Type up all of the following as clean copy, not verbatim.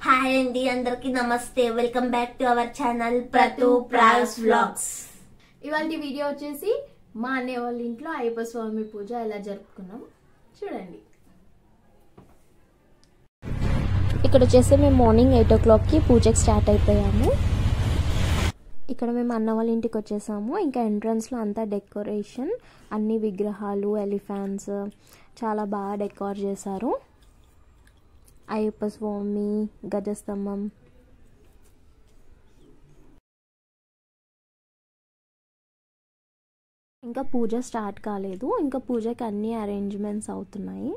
Hi అండి, అందరికి నమస్తే. Welcome back to our channel ప్రతు ప్రాస్ వ్లాగ్స్. ఇవాళ వీడియో వచ్చేసి మా అన్నయ్య వాళ్ళ ఇంట్లో అయ్యప్ప స్వామి పూజ ఎలా జరుపుకున్నాం చూడండి. ఇక్కడ వచ్చేసి మేము మార్నింగ్ 8 o'clockకి పూజకి స్టార్ట్ అయిపోయాము. ఇక్కడ మేము అన్న వాళ్ళ ఇంటికి వచ్చేసాము. ఇంకా ఎంట్రన్స్లో అంతా డెకరేషన్, అన్ని విగ్రహాలు, ఎలిఫెంట్స్ చాలా బాగా డెకోర్ చేశారు. అయ్యప్ప స్వామి, గజస్తంభం, ఇంకా పూజ స్టార్ట్ కాలేదు. ఇంకా పూజకి అన్ని అరేంజ్మెంట్స్ అవుతున్నాయి.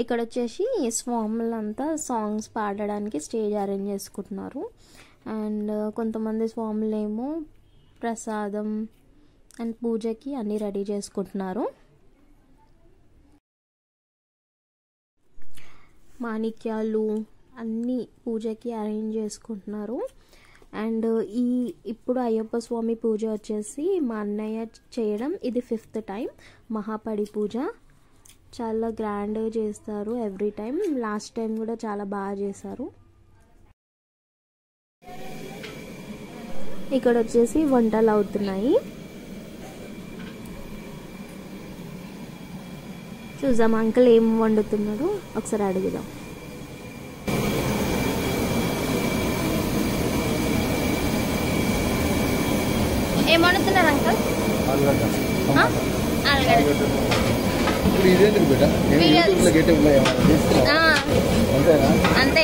ఇక్కడ వచ్చేసి స్వాములంతా సాంగ్స్ పాడడానికి స్టేజ్ అరేంజ్ చేసుకుంటున్నారు. అండ్ కొంతమంది స్వాములేమో ప్రసాదం అండ్ పూజకి అన్నీ రెడీ చేసుకుంటున్నారు. మాణిక్యాలు అన్నీ పూజకి అరేంజ్ చేసుకుంటున్నారు. అండ్ ఇప్పుడు అయ్యప్ప స్వామి పూజ వచ్చేసి మా అన్నయ్య చేయడం ఇది 5th టైం. మహాపడి పూజ చాలా గ్రాండ్గా చేస్తారు ఎవ్రీ టైం. లాస్ట్ టైం కూడా చాలా బాగా చేశారు. ఇక్కడ వచ్చేసి వంటలు అవుతున్నాయి. చూద్దాం అంకుల్ ఏం వండుతున్నాడు ఒకసారి అడుగుదాం. ఏం వండుతున్నారు అంకుల్? అంతే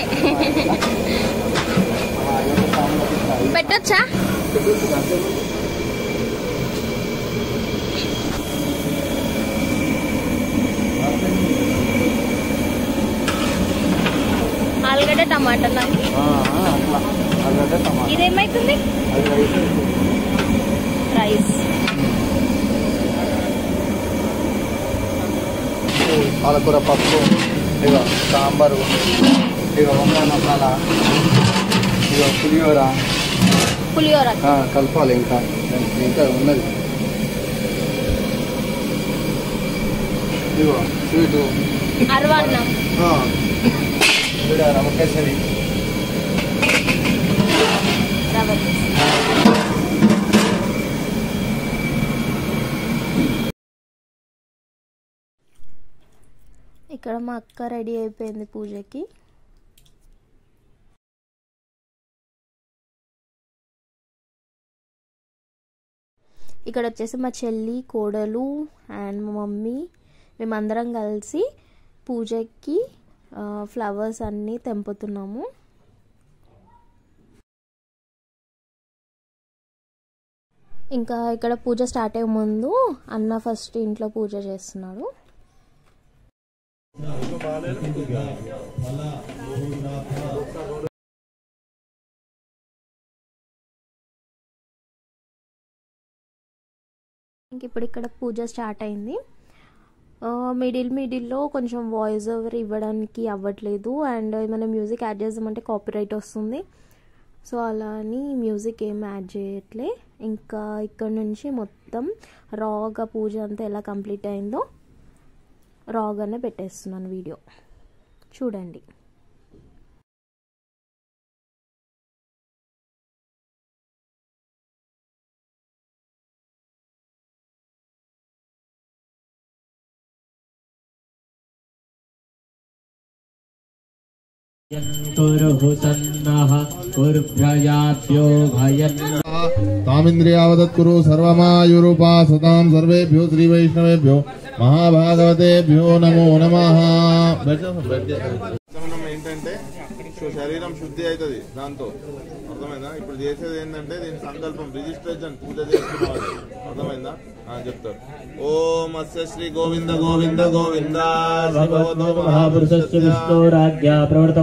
పెట్టచ్చా? ఆలుగడ్డ టమాటా. ఇదేమైతుంది? రైస్. పాలకూర పప్పు, ఇక సాంబారు, ఇక వంకాయ మసాలా, ఇక పులిహోర కలపాలి. ఇంకా ఉన్నది. ఇగో స్వీటు, రవ్వ కేసరి. ఇక్కడ మా అక్క రెడీ అయిపోయింది పూజకి. ఇక్కడ వచ్చేసి మా చెల్లి, కోడలు అండ్ మా మమ్మీ మేమందరం కలిసి పూజకి ఫ్లవర్స్ అన్నీ తెంపుతున్నాము. ఇంకా ఇక్కడ పూజ స్టార్ట్ అయ్యే ముందు అన్న ఫస్ట్ ఇంట్లో పూజ చేస్తున్నాడు. ఇంక ఇప్పుడు ఇక్కడ పూజ స్టార్ట్ అయింది. మిడిల్లో కొంచెం వాయిస్ ఓవర్ ఇవ్వడానికి అవ్వట్లేదు. అండ్ ఏమైనా మ్యూజిక్ యాడ్ చేద్దామంటే కాపీరైట్ వస్తుంది. సో అలా అని మ్యూజిక్ ఏం యాడ్ చేయట్లే. ఇంకా ఇక్కడ నుంచి మొత్తం రాగా పూజ అంతా ఎలా కంప్లీట్ అయిందో రాగానే పెట్టేస్తున్నాను వీడియో చూడండి. తామింద్రియావదత్కురు సర్వమాయురుపాసతాం సర్వేభ్యో శ్రీ వైష్ణవేభ్యో మహాభాగవతేభ్యో నమో నమః. ఏంటంటే శరీరం శుద్ధి అవుతుంది దాంతో, అర్థమైందా? ఇప్పుడు చేసేది ఏంటంటే దీని సంకల్పం రిజిస్ట్రేషన్ పూజ చేసుకున్నవాళ్ళు, అర్థమైందా? చెప్తారు. ఓం అస్య శ్రీ గోవింద గోవింద గోవింద మహాపురుషస్య విష్ణురాజ్ఞా ప్రవర్త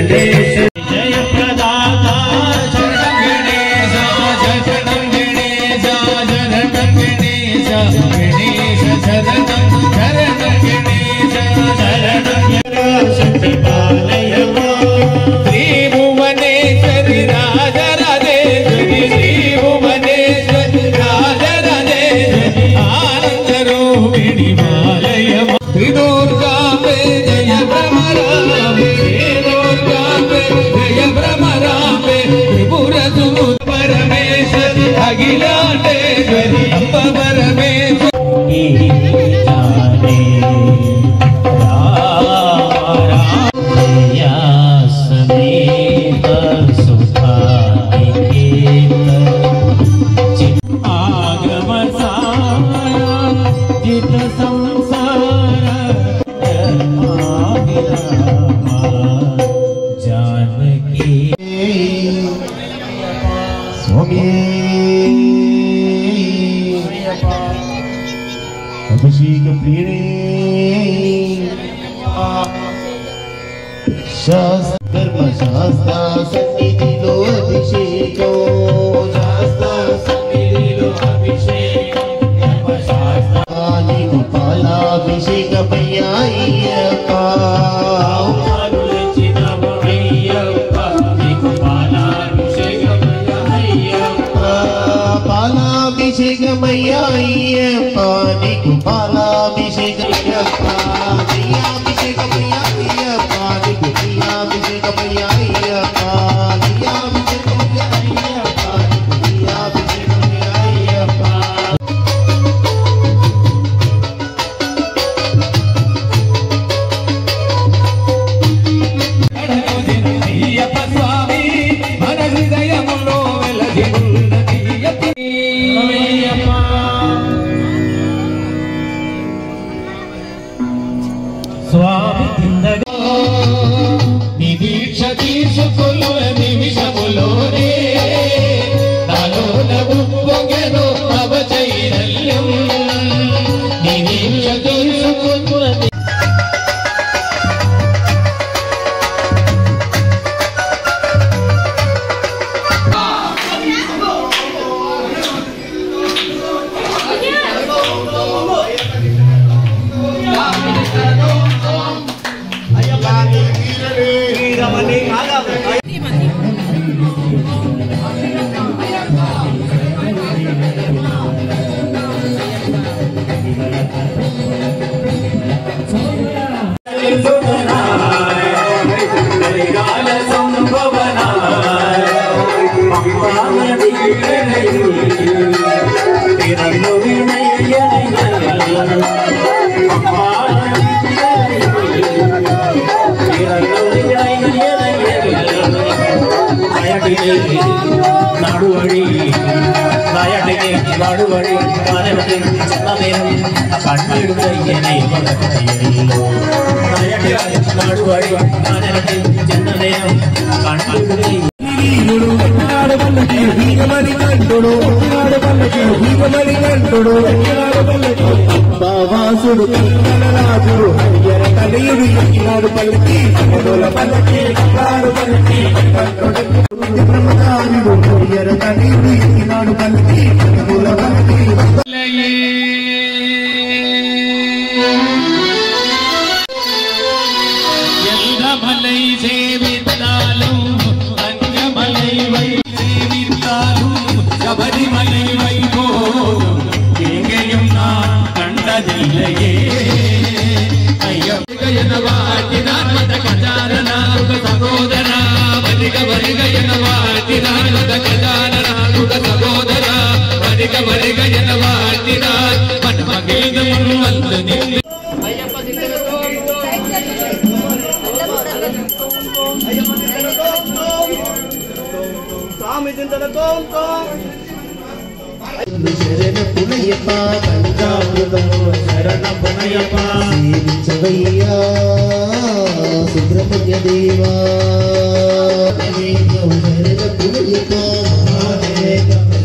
जय स्वामी अभिषेक प्रिय शास्त्र धर्म शास्त्र सन्निधिलो अभिषेको शास्त्र सन्निधिलो अभिषेको धर्म शास्त्र नीకు పాలాభిషేకమయ్యాయ్యప్ప పాలాభిషేకమయ్యాయ్యప్ప నీకు పాలాభిషేకమయ్యప్ప ప్రియాభిషేకమయ్యాయ్యప్ప నీకు ప్రియాభిషేకమయ్యాయ్యప్ప ప్రియాభిషేకమయ్యాయ్యప్ప నీకు ప్రియాభిషేకమయ్యాయ్యప్ప స్వామి నిదీక్ష తీసుకున్న నిమిషములోనే నాలో నవ్వుగెను అవచైరల్యం నిదీక్ష తీసుకున్న నాడువడి నాయటికి నాడువడి కానటి చిన్నదేనం కన్నీడుదయ్యనే మనకయ్యలో నాయటి నాడువడి కానటి చిన్నదేనం కన్నీడుదయ్య బావాసుడు రాజుడు హరియర కలియుడు ఈనాడు పలికి పలికి బ్రహ్మచారుడు హరియర కలియుడు ఈనాడు పలికి పలికి ఎందమలై సేవితాలు అంగమలై వై సేవితాలు శబరిమలై వైభోగం ఎగయం నా కండదిల్లయే అయ్యన వాటి నామద గజానన సహోదర వరిగ వరిగయన వాటి నామద గజానన సహోదర వరిగ వరిగయన వాటి మన మగేదములు వల్లని శరణ పునయప్ప పంచామృతము శరణ పునయప్ప సేవించవయ్యా సుబ్రహ్మణ్య దేవా శరణ పునయప్ప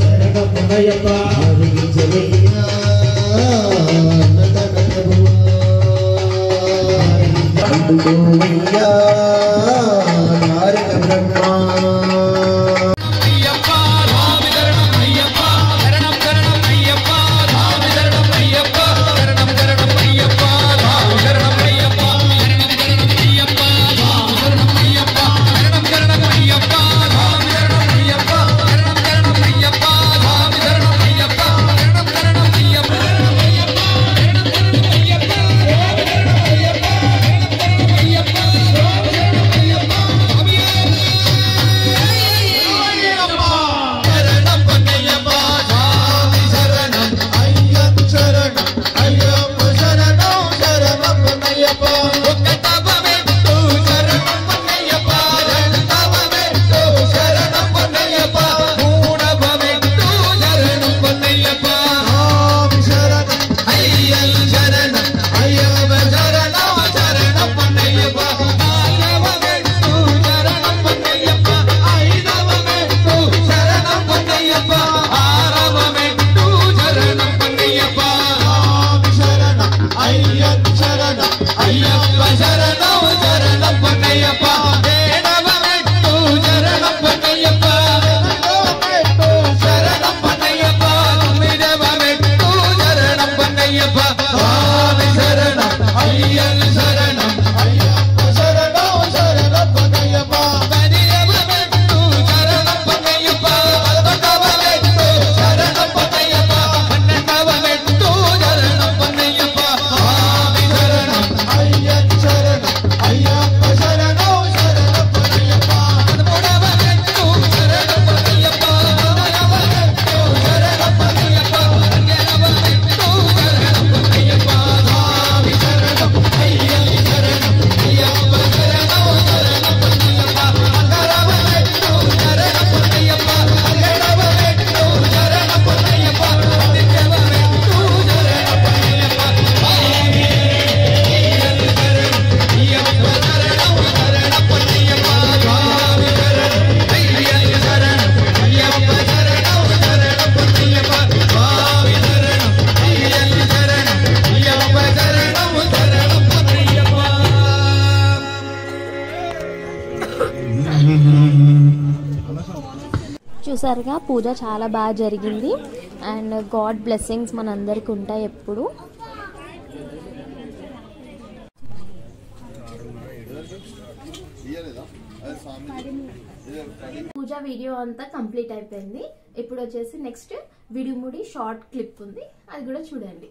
శరణ పునయప్ప సేవించవయ్యా అన్నదాన ప్రభువా అందుకోవయ్యా తారక బ్రహ్మా చూసారుగా పూజ చాలా బాగా జరిగింది అండ్ గాడ్ బ్లెస్సింగ్స్ మనందరికి ఉంటాయి ఎప్పుడు. పూజ వీడియో అంతా కంప్లీట్ అయిపోయింది. ఇప్పుడు వచ్చేసి నెక్స్ట్ విడిముడి షార్ట్ క్లిప్ ఉంది, అది కూడా చూడండి.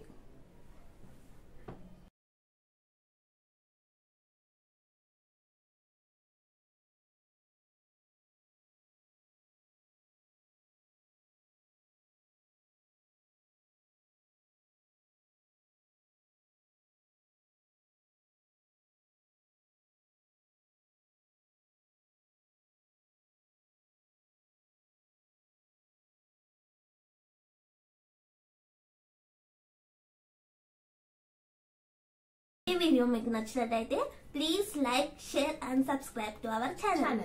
ఈ వీడియో మీకు నచ్చినట్టయితే please like, share and subscribe to our channel.